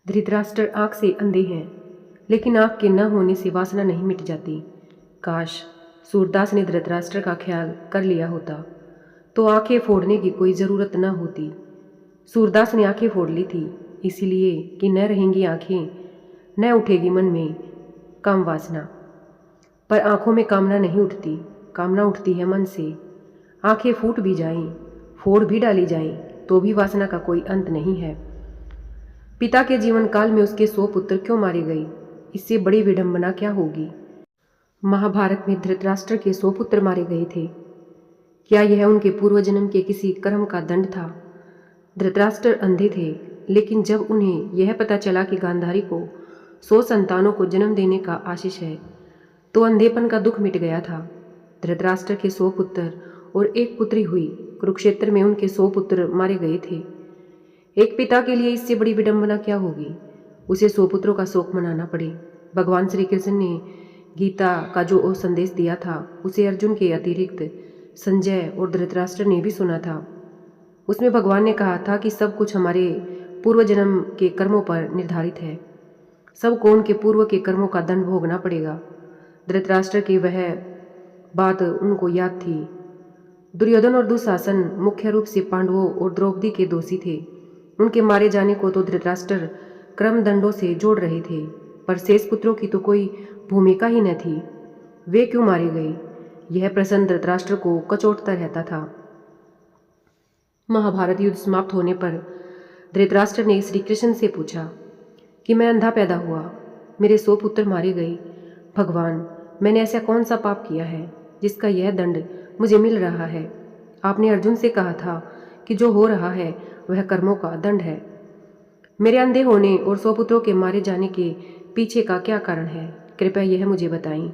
धृतराष्ट्र आँख से अंधे हैं, लेकिन आँख के न होने से वासना नहीं मिट जाती। काश सूरदास ने धृतराष्ट्र का ख्याल कर लिया होता तो आंखें फोड़ने की कोई ज़रूरत न होती। सूरदास ने आंखें फोड़ ली थी इसलिए कि न रहेंगी आंखें, न उठेगी मन में काम वासना। पर आंखों में कामना नहीं उठती, कामना उठती है मन से। आंखें फूट भी जाएं, फोड़ भी डाली जाएं, तो भी वासना का कोई अंत नहीं है। पिता के जीवन काल में उसके 100 पुत्र क्यों मारे गए, इससे बड़ी विडंबना क्या होगी। महाभारत में धृतराष्ट्र के 100 पुत्र मारे गए थे। क्या यह उनके पूर्व जन्म के किसी कर्म का दंड था। धृतराष्ट्र अंधे थे, लेकिन जब उन्हें यह पता चला कि गांधारी को 100 संतानों को जन्म देने का आशीष है तो अंधेपन का दुख मिट गया था। धृतराष्ट्र के 100 पुत्र और एक पुत्री हुई। कुरुक्षेत्र में उनके 100 पुत्र मारे गए थे। एक पिता के लिए इससे बड़ी विडंबना क्या होगी, उसे 100 पुत्रों का शोक मनाना पड़े। भगवान श्री कृष्ण ने गीता का जो संदेश दिया था उसे अर्जुन के अतिरिक्त संजय और धृतराष्ट्र ने भी सुना था। उसमें भगवान ने कहा था कि सब कुछ हमारे पूर्व जन्म के कर्मों पर निर्धारित है। सबको उनके पूर्व के कर्मों का दंड भोगना पड़ेगा। धृतराष्ट्र की वह बात उनको याद थी। दुर्योधन और दुशासन मुख्य रूप से पांडवों और द्रौपदी के दोषी थे। उनके मारे जाने को तो धृतराष्ट्र क्रम दंडों से जोड़ रहे थे, पर शेष पुत्रों की तो कोई भूमिका ही न थी। वे क्यों मारे गए, यह प्रश्न धृतराष्ट्र को कचोटता रहता था। महाभारत युद्ध समाप्त होने पर धृतराष्ट्र ने श्री कृष्ण से पूछा कि मैं अंधा पैदा हुआ, मेरे 100 पुत्र मारे गए। भगवान, मैंने ऐसा कौन सा पाप किया है जिसका यह दंड मुझे मिल रहा है। आपने अर्जुन से कहा था कि जो हो रहा है वह कर्मों का दंड है। मेरे अंधे होने और 100 पुत्रों के मारे जाने के पीछे का क्या कारण है, कृपया यह मुझे बताएं।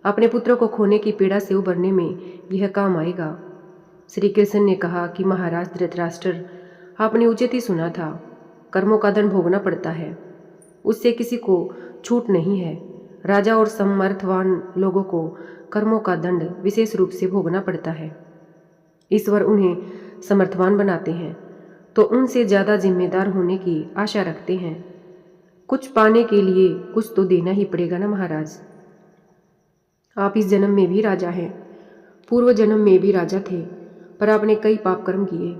अपने पुत्रों को खोने की पीड़ा से उबरने में यह काम आएगा। श्री कृष्ण ने कहा कि महाराज धृतराष्ट्र, आपने उचित ही सुना था। कर्मों का दंड भोगना पड़ता है, उससे किसी को छूट नहीं है। राजा और समर्थवान लोगों को कर्मों का दंड विशेष रूप से भोगना पड़ता है। ईश्वर उन्हें समर्थवान बनाते हैं तो उनसे ज़्यादा जिम्मेदार होने की आशा रखते हैं। कुछ पाने के लिए कुछ तो देना ही पड़ेगा ना महाराज। आप इस जन्म में भी राजा हैं, पूर्व जन्म में भी राजा थे, पर आपने कई पाप कर्म किए।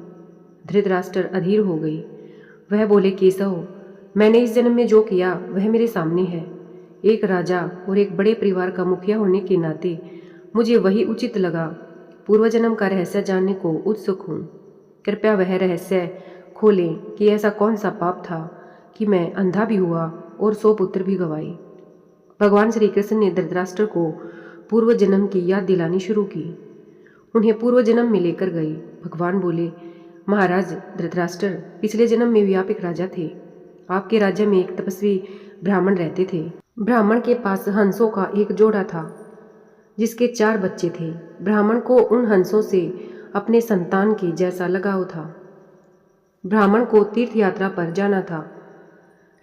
धृतराष्ट्र अधीर हो गई। वह बोले, केशव, मैंने इस जन्म में जो किया वह मेरे सामने है। एक राजा और एक बड़े परिवार का मुखिया होने के नाते मुझे वही उचित लगा। पूर्व जन्म का रहस्य जानने को उत्सुक हूँ। कृपया वह रहस्य खोलें कि ऐसा कौन सा पाप था कि मैं अंधा भी हुआ और 100 पुत्र भी गंवाए। भगवान श्री कृष्ण ने धृतराष्ट्र को पूर्व जन्म की याद दिलानी शुरू की। उन्हें पूर्व जन्म में लेकर गए। भगवान बोले, महाराज धृतराष्ट्र, पिछले जन्म में भी आप एक राजा थे। आपके राज्य में एक तपस्वी ब्राह्मण रहते थे। ब्राह्मण के पास हंसों का एक जोड़ा था जिसके 4 बच्चे थे। ब्राह्मण को उन हंसों से अपने संतान के जैसा लगाव था। ब्राह्मण को तीर्थ यात्रा पर जाना था,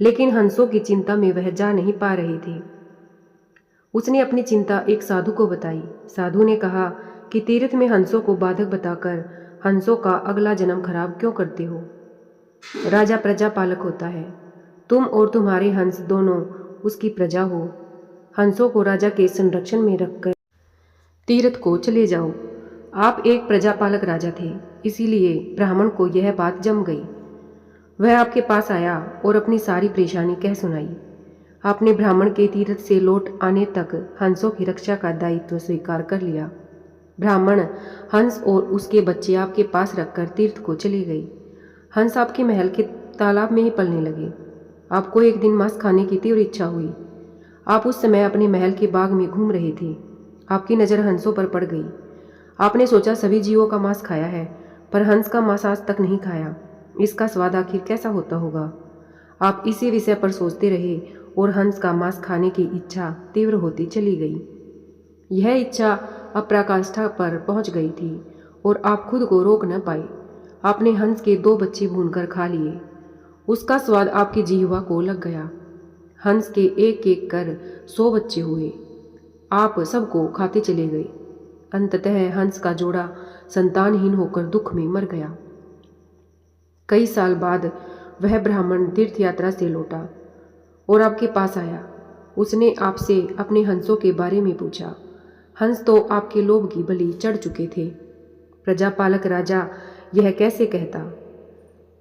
लेकिन हंसों की चिंता में वह जा नहीं पा रहे थे। उसने अपनी चिंता एक साधु को बताई। साधु ने कहा कि तीर्थ में हंसों को बाधक बताकर हंसों का अगला जन्म खराब क्यों करते हो। राजा प्रजा पालक होता है, तुम और तुम्हारे हंस दोनों उसकी प्रजा हो। हंसों को राजा के संरक्षण में रखकर तीर्थ को चले जाओ। आप एक प्रजापालक राजा थे, इसीलिए ब्राह्मण को यह बात जम गई। वह आपके पास आया और अपनी सारी परेशानी कह सुनाई। आपने ब्राह्मण के तीर्थ से लौट आने तक हंसों की रक्षा का दायित्व स्वीकार कर लिया। ब्राह्मण हंस और उसके बच्चे आपके पास रखकर तीर्थ को चले गए। हंस आपके महल के तालाब में ही पलने लगे। आपको एक दिन मांस खाने की तीव्र इच्छा हुई। आप उस समय अपने महल के बाग में घूम रहे थे। आपकी नज़र हंसों पर पड़ गई। आपने सोचा सभी जीवों का मांस खाया है, पर हंस का मांस आज तक नहीं खाया। इसका स्वाद आखिर कैसा होता होगा। आप इसी विषय पर सोचते रहे और हंस का मांस खाने की इच्छा तीव्र होती चली गई। यह इच्छा अपराकाष्ठा पर पहुंच गई थी और आप खुद को रोक न पाए। आपने हंस के 2 बच्चे भूनकर खा लिए। उसका स्वाद आपकी जिह्वा को लग गया। हंस के एक एक कर 100 बच्चे हुए। आप सबको खाते चले गए। अंततः हंस का जोड़ा संतानहीन होकर दुख में मर गया। कई साल बाद वह ब्राह्मण तीर्थ यात्रा से लौटा और आपके पास आया। उसने आपसे अपने हंसों के बारे में पूछा। हंस तो आपके लोभ की बलि चढ़ चुके थे। प्रजापालक राजा यह कैसे कहता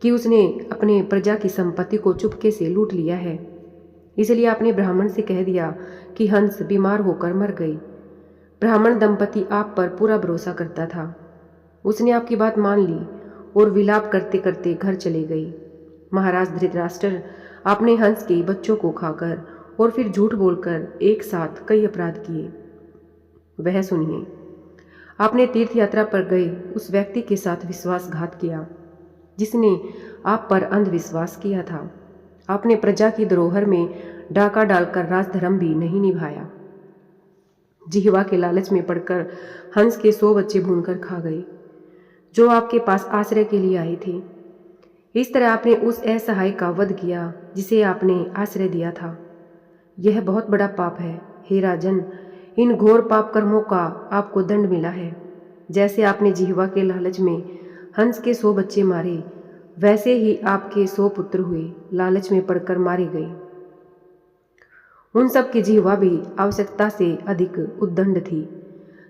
कि उसने अपने प्रजा की संपत्ति को चुपके से लूट लिया है। इसलिए आपने ब्राह्मण से कह दिया कि हंस बीमार होकर मर गई। ब्राह्मण दंपति आप पर पूरा भरोसा करता था। उसने आपकी बात मान ली और विलाप करते करते घर चले गई। महाराज धृतराष्ट्र, आपने हंस के बच्चों को खाकर और फिर झूठ बोलकर एक साथ कई अपराध किए। वह सुनिए, आपने तीर्थ यात्रा पर गए उस व्यक्ति के साथ विश्वासघात किया जिसने आप पर अंधविश्वास किया था। आपने प्रजा की धरोहर में डाका डालकर राजधर्म भी नहीं निभाया। जिह्वा के लालच में पड़कर हंस के 100 बच्चे भूनकर खा गए जो आपके पास आश्रय के लिए आए थे। इस तरह आपने उस असहाय का वध किया जिसे आपने आश्रय दिया था। यह बहुत बड़ा पाप है। हे राजन, इन घोर पाप कर्मों का आपको दंड मिला है। जैसे आपने जिह्वा के लालच में हंस के 100 बच्चे मारे, वैसे ही आपके 100 पुत्र हुए, लालच में पड़कर मारे गए। उन सब की जिह्वा भी आवश्यकता से अधिक उद्दंड थी।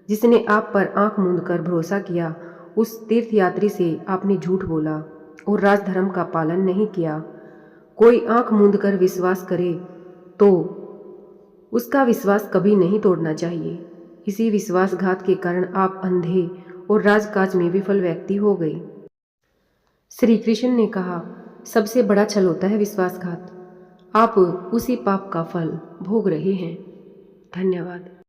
जिसने आप पर आंख मूंद कर भरोसा किया, उस तीर्थयात्री से आपने झूठ बोला और राजधर्म का पालन नहीं किया। कोई आंख मूंद कर विश्वास करे तो उसका विश्वास कभी नहीं तोड़ना चाहिए। इसी विश्वासघात के कारण आप अंधे और राजकाज में विफल व्यक्ति हो गए। श्री कृष्ण ने कहा, सबसे बड़ा छल होता है विश्वासघात। आप उसी पाप का फल भोग रहे हैं। धन्यवाद।